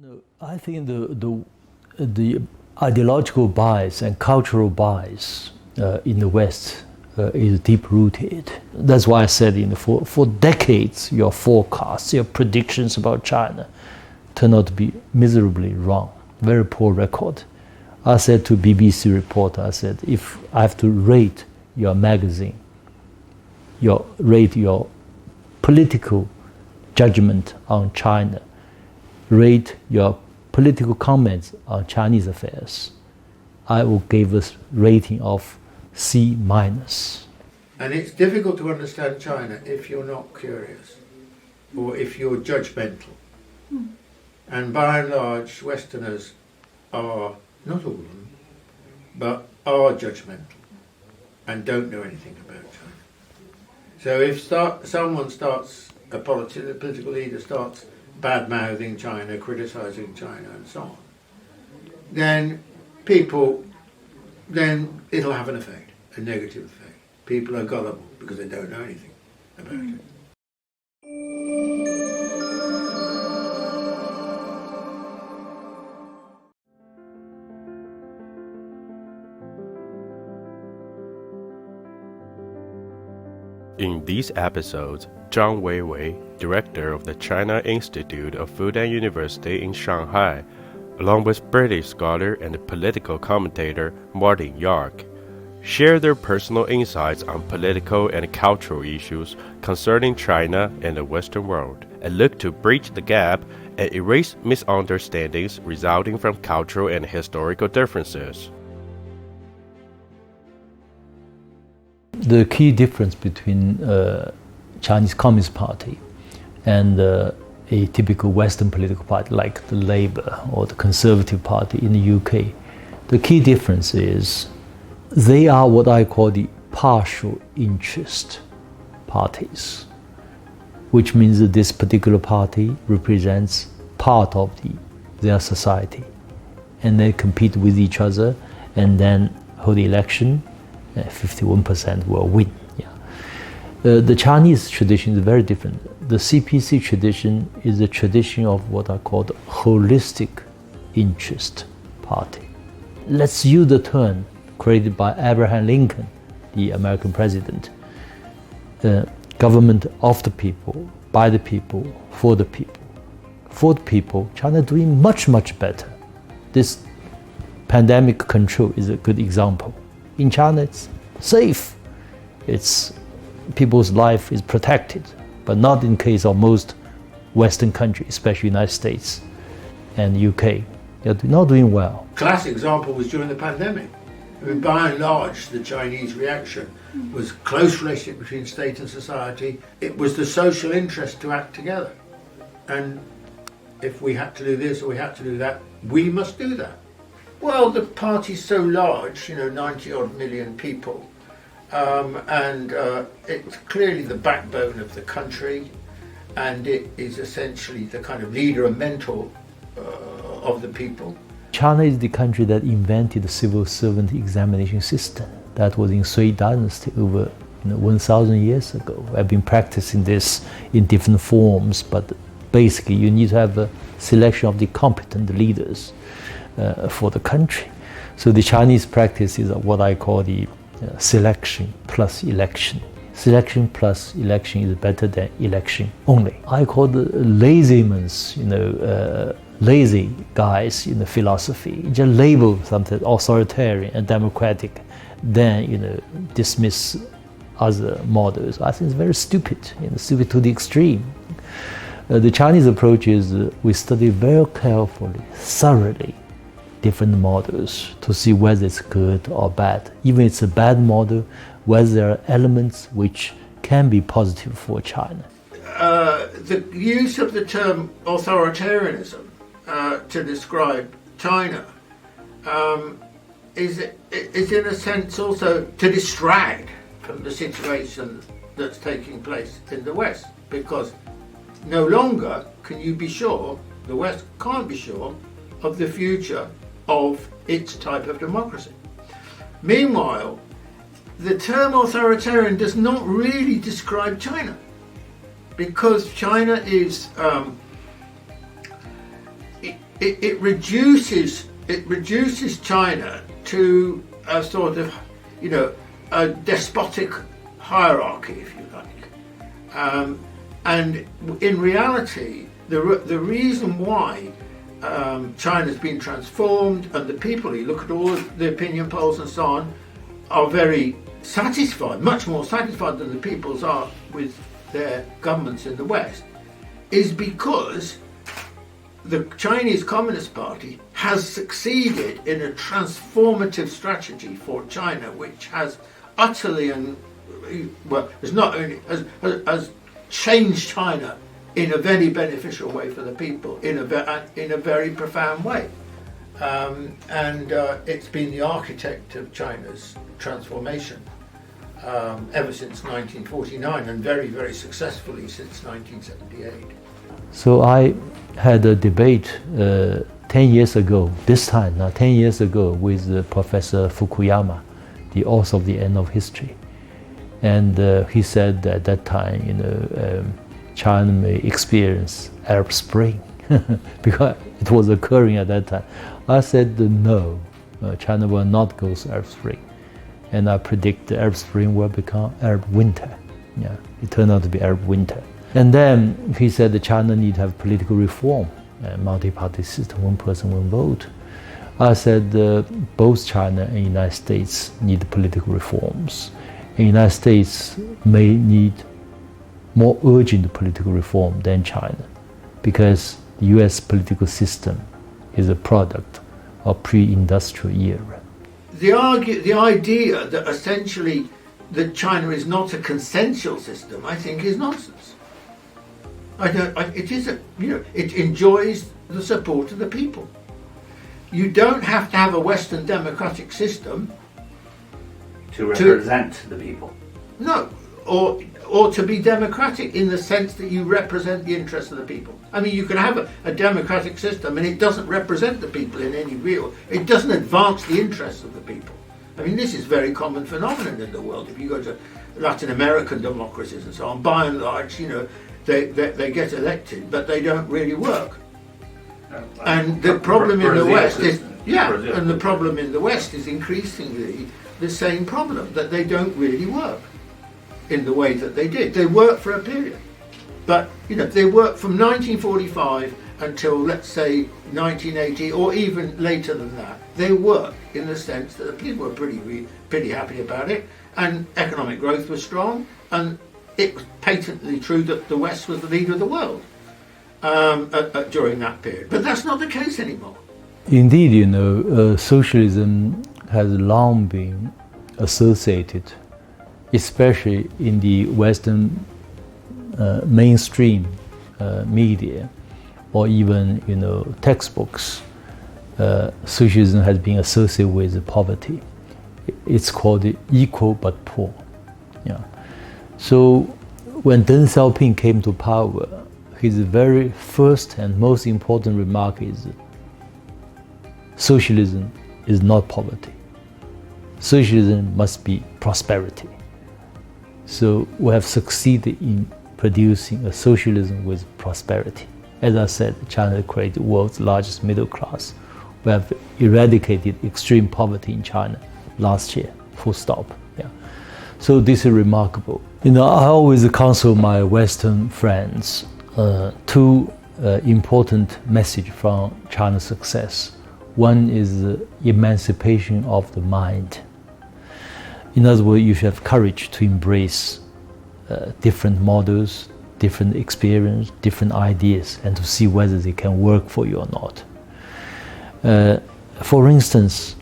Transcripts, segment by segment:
No, I think the ideological bias and cultural bias in the West is deep rooted. That's why I said for decades your forecasts, your predictions about China turn out to be miserably wrong. Very poor record. I said to BBC reporter, I said, if I have to rate your magazine, rate your political judgment on China, rate your political comments on Chinese affairs, I will give a rating of C-. And it's difficult to understand China if you're not curious or if you're judgmental. And by and large, Westerners are, not all of them, but are judgmental and don't know anything about China. So if someone starts, a political leader starts bad-mouthing China, criticising China and so on, then it'll have an effect, a negative effect. People are gullible because they don't know anything about it. In these episodes,張維為, director of the China Institute of Fudan University in Shanghai, along with British scholar and political commentator Martin Yark, share their personal insights on political and cultural issues concerning China and the Western world, and look to bridge the gap and erase misunderstandings resulting from cultural and historical differences. The key difference between Chinese Communist Party and a typical Western political party like the Labour or the Conservative Party in the UK, the key difference is they are what I call the partial interest parties, which means that this particular party represents part of their society, and they compete with each other and then hold the election. 51% will win. The Chinese tradition is very different. The CPC tradition is a tradition of what I call the holistic interest party. Let's use the term created by Abraham Lincoln, the American president. Government of the people, by the people, for the people. For the people, China is doing much, much better. This pandemic control is a good example. In China, it's safe. People's life is protected, but not in case of most Western countries, especially United States and UK. They're not doing well. Classic example was during the pandemic. I mean, by and large, the Chinese reaction was close relationship between state and society. It was the social interest to act together. And if we had to do this or we had to do that, we must do that. Well, the party's so large, 90-odd million people, and it's clearly the backbone of the country, and it is essentially the kind of leader and mentor of the people. China is the country that invented the civil servant examination system. That was in Sui Dynasty over 1,000 years ago. I've been practicing this in different forms, but basically you need to have a selection of the competent leaders for the country. So the Chinese practice is what I call the selection plus election. Selection plus election is better than election only. I call the lazyman's, lazy guys in the philosophy. Just label something authoritarian and democratic, then dismiss other models. I think it's very stupid, stupid to the extreme. The Chinese approach is we study very carefully, thoroughly, different models to see whether it's good or bad. Even if it's a bad model, whether there are elements which can be positive for China. The use of the term authoritarianism to describe China is in a sense also to distract from the situation that's taking place in the West, because no longer can you be sure, the West can't be sure, of the future of its type of democracy. Meanwhile, the term authoritarian does not really describe China, because China is it reduces China to a sort of, a despotic hierarchy, if you like. And in reality, the reason why China's been transformed, and the people, you look at all the opinion polls and so on, are very satisfied, much more satisfied than the peoples are with their governments in the West, is because the Chinese Communist Party has succeeded in a transformative strategy for China, which has utterly has changed China in a very beneficial way for the people, in a very profound way. It's been the architect of China's transformation ever since 1949, and very, very successfully since 1978. So I had a debate 10 years ago, this time, now 10 years ago, with Professor Fukuyama, the author of The End of History. And he said at that time, China may experience Arab Spring because it was occurring at that time. I said no, China will not go through Arab Spring. And I predict the Arab Spring will become Arab Winter. Yeah, it turned out to be Arab Winter. And then he said that China need to have political reform, multi-party system, one person, one vote. I said both China and the United States need political reforms. The United States may need more urgent political reform than China, because the US political system is a product of pre-industrial era. The idea that essentially that China is not a consensual system, I think, is nonsense. It enjoys the support of the people. You don't have to have a Western democratic system to represent the people. No, or to be democratic in the sense that you represent the interests of the people. I mean, you can have a democratic system and it doesn't represent the people in any real, it doesn't advance the interests of the people. I mean, this is a very common phenomenon in the world. If you go to Latin American democracies and so on, by and large, they get elected, but they don't really work. And the problem in the West is, and the problem in the West is increasingly the same problem, that they don't really work in the way that they did. They work for a period, but they work from 1945 until, let's say, 1980, or even later than that. They work in the sense that the people were pretty happy about it, and economic growth was strong, and it was patently true that the West was the leader of the world during that period. But that's not the case anymore. Indeed, socialism has long been associated, especially in the Western mainstream media, or even textbooks. Socialism has been associated with poverty. It's called equal but poor. Yeah. So when Deng Xiaoping came to power, his very first and most important remark is, socialism is not poverty. Socialism must be prosperity. So we have succeeded in producing a socialism with prosperity. As I said, China created the world's largest middle class. We have eradicated extreme poverty in China last year, full stop. Yeah. So this is remarkable. I always counsel my Western friends two important messages from China's success. One is the emancipation of the mind. In other words, you should have courage to embrace different models, different experience, different ideas, and to see whether they can work for you or not. For instance,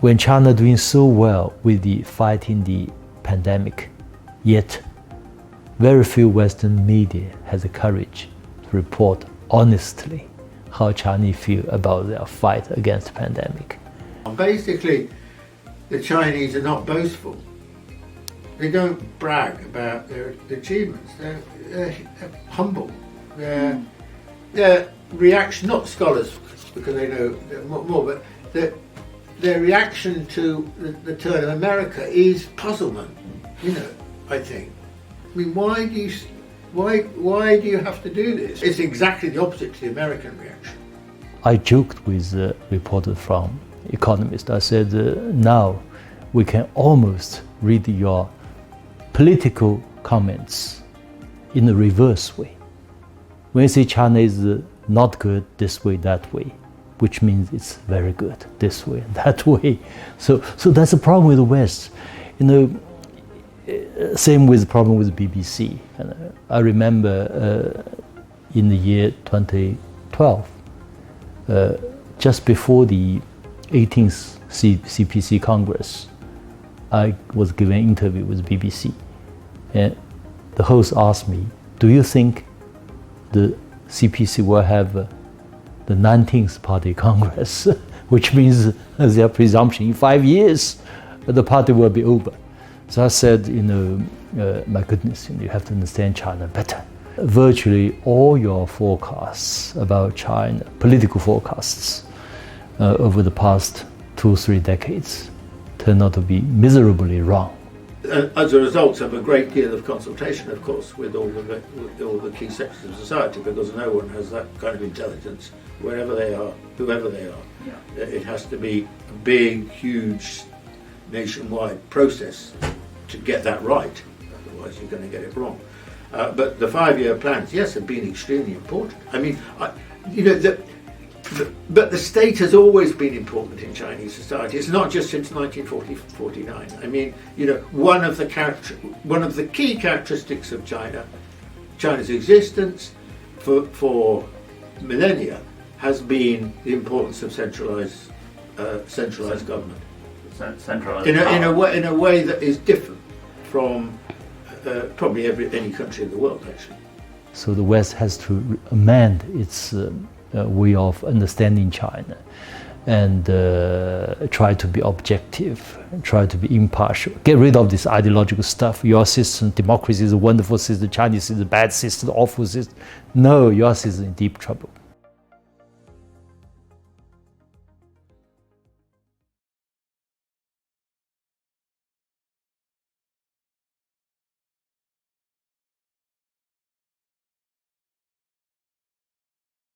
when China doing so well with fighting the pandemic, yet very few Western media has the courage to report honestly how Chinese feel about their fight against the pandemic. Basically, the Chinese are not boastful. They don't brag about their achievements. They're humble. Their reaction, not scholars because they know more, but their reaction to the turn of America is puzzlement. I think. I mean, why do you have to do this? It's exactly the opposite to the American reaction. I joked with a reporter from Economist. I said, now we can almost read your political comments in a reverse way. When you say China is not good this way, that way, which means it's very good this way and that way. So that's a problem with the West. Same with the problem with BBC. I remember in the year 2012, just before the 18th CPC Congress, I was giving an interview with BBC. And the host asked me, do you think the CPC will have the 19th Party Congress, which means their presumption in 5 years the party will be over. So I said, my goodness, you have to understand China better. Virtually all your forecasts about China, political forecasts over the past 2-3 decades, turn out to be miserably wrong. As a result of a great deal of consultation, of course, with all the key sectors of society, because no one has that kind of intelligence, wherever they are, whoever they are. Yeah. It has to be a big, huge, nationwide process to get that right. Otherwise, you're going to get it wrong. But the 5-year plans, yes, have been extremely important. I mean, but the state has always been important in Chinese society. It's not just since 1949. I mean, one of the key characteristics of China's existence for millennia has been the importance of centralized government. Centralized in a way that is different from probably any country in the world, actually. So the West has to amend its way of understanding China and try to be objective, try to be impartial, get rid of this ideological stuff. Your system, democracy is a wonderful system, Chinese is a bad system, awful system. No, your system is in deep trouble.